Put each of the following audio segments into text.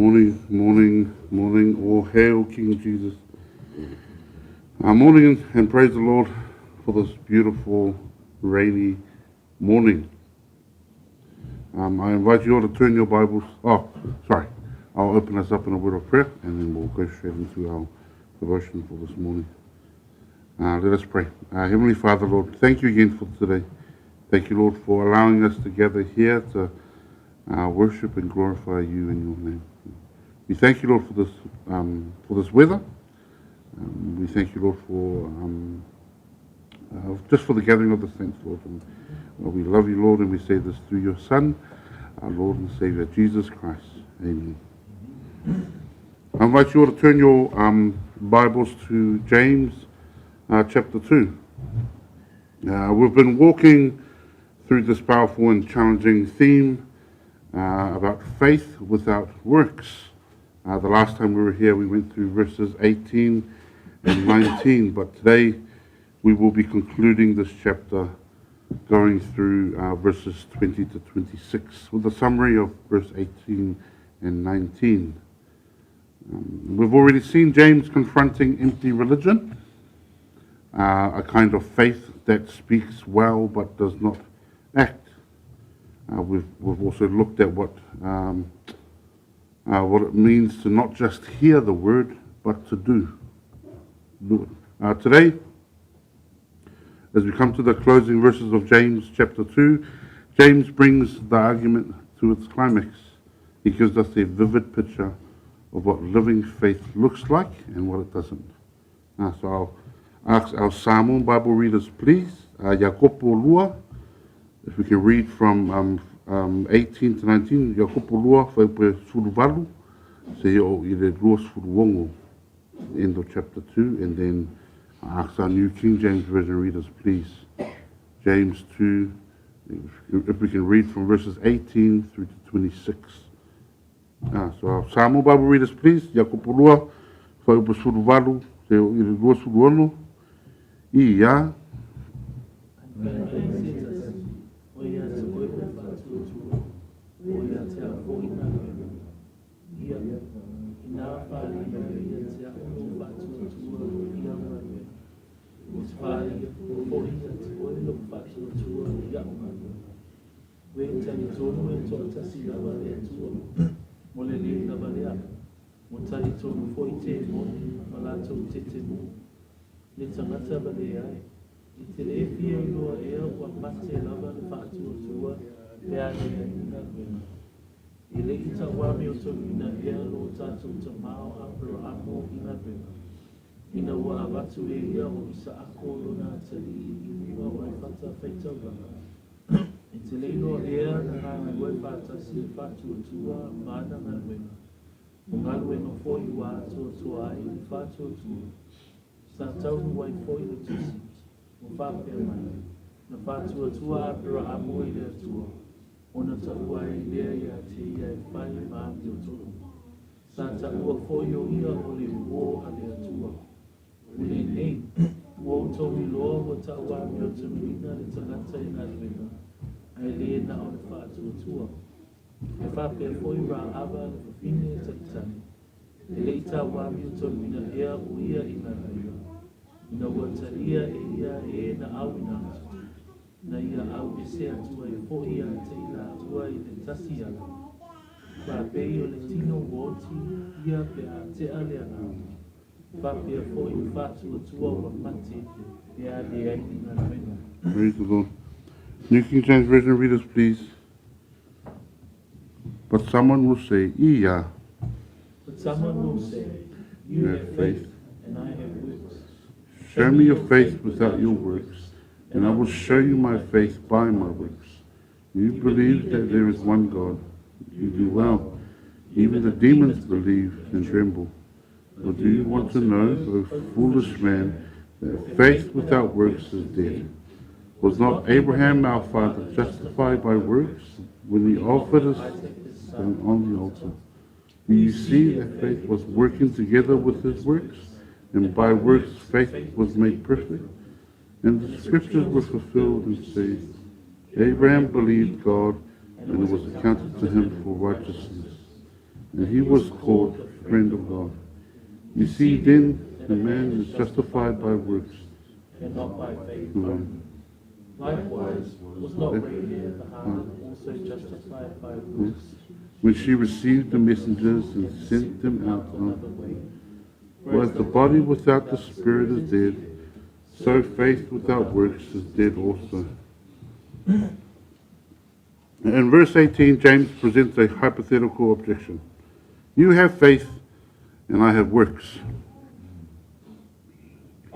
Morning, all hail King Jesus. Morning and praise the Lord for this beautiful rainy morning. I invite you all to turn your Bibles. I'll open us up in a word of prayer and then we'll go straight into our devotion for this morning. Let us pray. Heavenly Father, Lord, thank you again for today. Thank you, Lord, for allowing us to gather here to worship and glorify you in your name. We thank you, Lord, for this weather. We thank you, Lord, for just for the gathering of the saints, Lord. And, we love you, Lord, and we say this through your Son, our Lord and Savior, Jesus Christ. Amen. I invite you all to turn your Bibles to James chapter 2. We've been walking through this powerful and challenging theme about faith without works. The last time we were here, we went through verses 18 and 19, but today we will be concluding this chapter going through verses 20 to 26 with a summary of verse 18 and 19. We've already seen James confronting empty religion, a kind of faith that speaks well but does not act. We've also looked at what it means to not just hear the word, but to do it. Today, as we come to the closing verses of James chapter 2, James brings the argument to its climax. He gives us a vivid picture of what living faith looks like and what it doesn't. So I'll ask our Samoan Bible readers, please, Yakopo Lua, if we can read from 18 to 19, Yakopo Lua, whaipe suruvalu, se o I le rua suruongo, end of chapter 2, and then I ask our New King James Version readers, please, James 2, if we can read from verses 18 through to 26. So our Samoan Bible readers, please, Yakopo Lua, whaipe suruvalu, se o I le rua suruongo, ia. Ina wa avatu e ia o isa akolo na tali I wa Lauifata whaitauga. E te leino ea na ngā Lauifata si whatu tua mana ngā wena. O ngalu e no fōi wa atua tua ai I whatu tua. Sa taunu wai fōi le tusi. O whapea mai. Na whatu tua apera amo I le atua. O na taua e lea ia te ia e whai maami o tolu. Sa taua fōi o ia o le uo a le atua. Ule nei, o tomi loa o taua mi o tumina le tangata I ngā wena, ai le na o le whātua. E whapea fōi rā awa le whawhine e taitani, e le taua mi o tumina ea o ia I ngā wena. Ina wata ia e ia e na au ina atu, na ia au e se atua e fōi a te ina atua I le tasi ala. Whapea o le tino woti ia pe a te ale ana. Praise the Lord. New King James Version readers, please. But someone will say, Iya. But someone will say, You have faith, and I have works. Show me your faith without your works, and I will show you my faith by my works. You believe that there is one God. You do well. Even the demons believe and tremble. Or do you want to know, O foolish man, that faith without works is dead? Was not Abraham our father justified by works when he offered his son on the altar? Do you see that faith was working together with his works, and by works faith was made perfect? And the scriptures were fulfilled and said, Abraham believed God, and it was accounted to him for righteousness. and he was called the friend of God. You see then, the man is justified by works, and not by faith only. Likewise, was not Rahab the harlot also justified by works, when she received the messengers and sent them out another on. way? For as the body without the spirit is dead, so faith without works is dead also. In verse 18, James presents a hypothetical objection. You have faith, and I have works.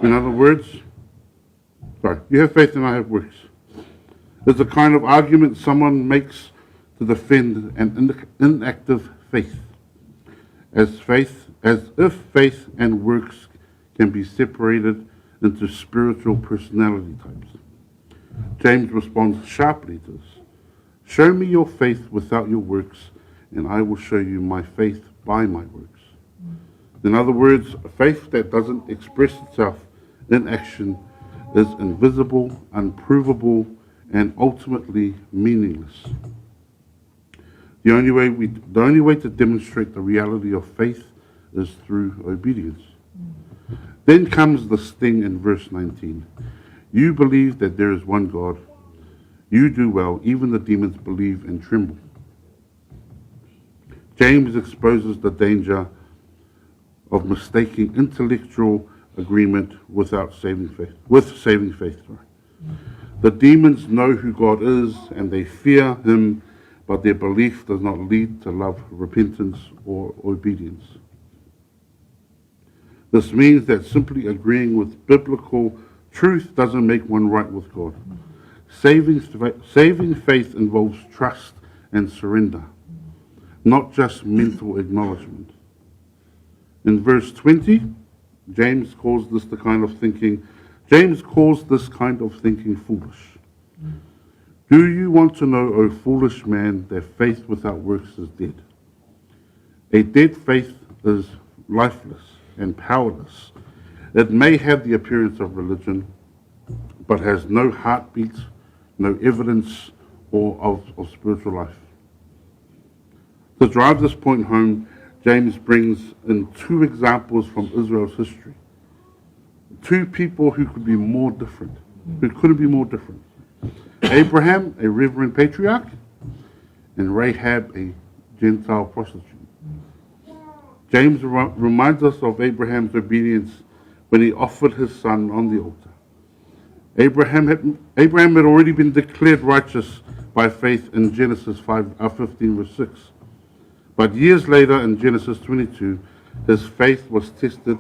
In other words, you have faith and I have works. It's the kind of argument someone makes to defend an inactive faith. As if faith and works can be separated into spiritual personality types. James responds sharply to this. Show me your faith without your works, and I will show you my faith by my works. In other words, a faith that doesn't express itself in action is invisible, unprovable, and ultimately meaningless. The only way to demonstrate the reality of faith is through obedience. Then comes the sting in verse 19. You believe that there is one God. You do well. Even the demons believe and tremble. James exposes the danger of mistaking intellectual agreement with saving faith. The demons know who God is and they fear him, but their belief does not lead to love, repentance, or obedience. This means that simply agreeing with biblical truth doesn't make one right with God. Saving faith involves trust and surrender, not just mental acknowledgement. In verse 20, James calls this kind of thinking foolish. Do you want to know, O foolish man, that faith without works is dead? A dead faith is lifeless and powerless. It may have the appearance of religion, but has no heartbeat, no evidence of spiritual life. To drive this point home, James brings in two examples from Israel's history. Two people who couldn't be more different. Abraham, a reverend patriarch, and Rahab, a Gentile prostitute. James reminds us of Abraham's obedience when he offered his son on the altar. Abraham had already been declared righteous by faith in Genesis 15 verse 6. But years later in Genesis 22, his faith was tested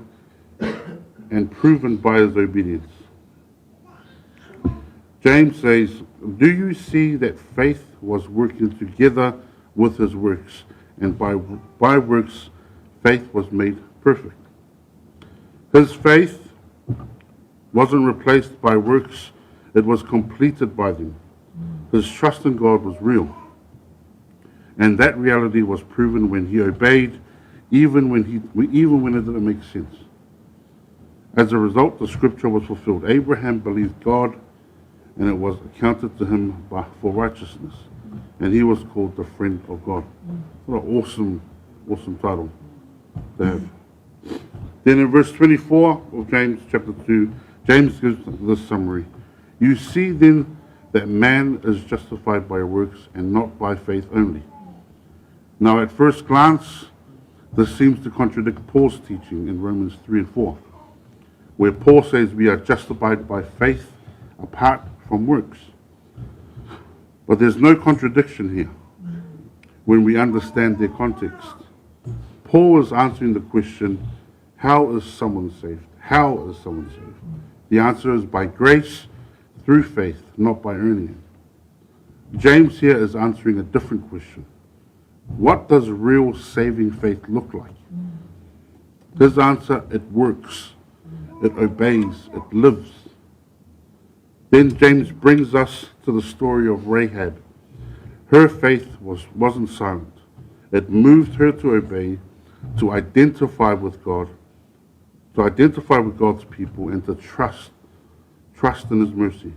and proven by his obedience. James says, do you see that faith was working together with his works, and by works faith was made perfect? His faith wasn't replaced by works, it was completed by them. His trust in God was real. And that reality was proven when he obeyed, even when it didn't make sense. As a result, the scripture was fulfilled. Abraham believed God, and it was accounted to him for righteousness. And he was called the friend of God. What an awesome title to have. Then in verse 24 of James chapter 2, James gives this summary. You see then that man is justified by works and not by faith only. Now at first glance, this seems to contradict Paul's teaching in Romans 3 and 4, where Paul says we are justified by faith apart from works. But there's no contradiction here when we understand their context. Paul is answering the question, how is someone saved? How is someone saved? The answer is by grace, through faith, not by earning it. James here is answering a different question. What does real saving faith look like? His answer, it works, it obeys, it lives. Then James brings us to the story of Rahab. Her faith wasn't silent. It moved her to obey, to identify with God, to identify with God's people, and to trust in his mercy.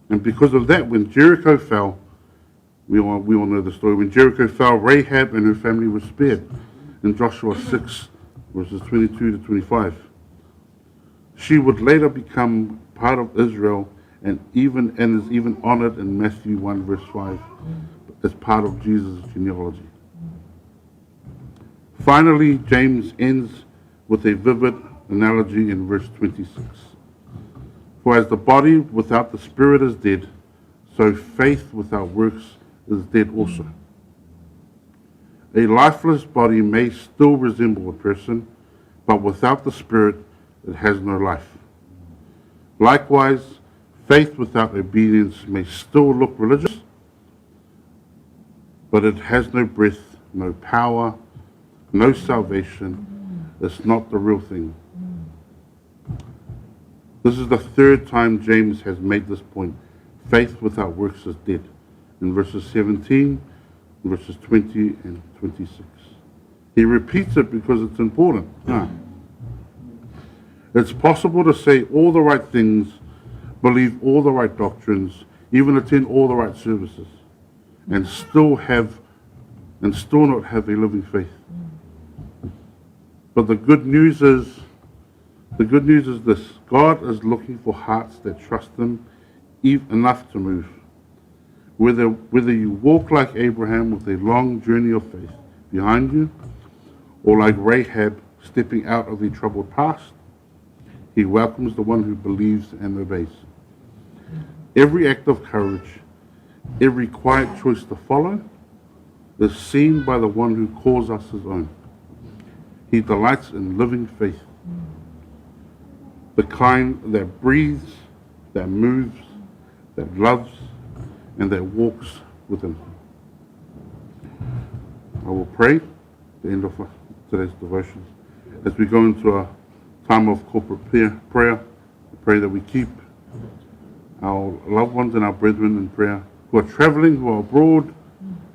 And because of that, when Jericho fell, we all know the story. When Jericho fell, Rahab and her family were spared. in Joshua 6, verses 22 to 25. She would later become part of Israel and is even honored in Matthew 1, verse 5, as part of Jesus' genealogy. Finally, James ends with a vivid analogy in verse 26. For as the body without the spirit is dead, so faith without works is dead also. A lifeless body may still resemble a person, but without the spirit, it has no life. Likewise, faith without obedience may still look religious, but it has no breath, no power, no salvation. It's not the real thing. This is the third time James has made this point. Faith without works is dead. In verses 17, verses 20 and 26. He repeats it because it's important. It's possible to say all the right things, believe all the right doctrines, even attend all the right services, and still not have a living faith. But the good news is this: God is looking for hearts that trust Him enough to move. Whether you walk like Abraham with a long journey of faith behind you, or like Rahab stepping out of the troubled past, He welcomes the one who believes and obeys. Every act of courage, every quiet choice to follow, is seen by the one who calls us His own. He delights in living faith, the kind that breathes, that moves, that loves, and that walks with Him. I will pray at the end of today's devotions. As we go into a time of corporate prayer, I pray that we keep our loved ones and our brethren in prayer, who are traveling, who are abroad,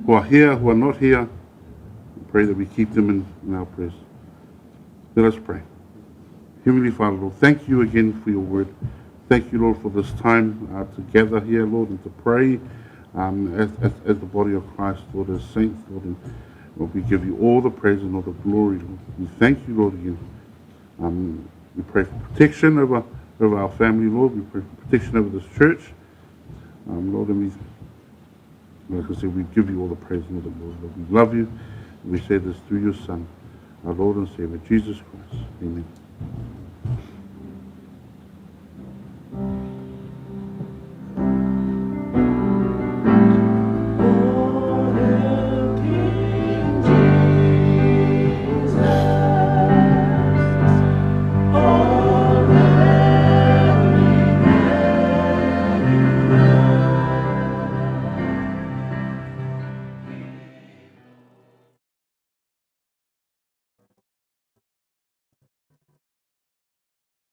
who are here, who are not here. I pray that we keep them in our prayers. Let us pray. Heavenly Father, Lord, thank you again for your word. Thank you, Lord, for this time to gather here, Lord, and to pray as the body of Christ, Lord, as saints, Lord. And Lord, we give you all the praise and all the glory, Lord. We thank you, Lord, again. We pray for protection over our family, Lord. We pray for protection over this church. Lord, and like I said, we give you all the praise and all the glory, Lord. We love you, and we say this through your Son, our Lord and Savior, Jesus Christ. Amen.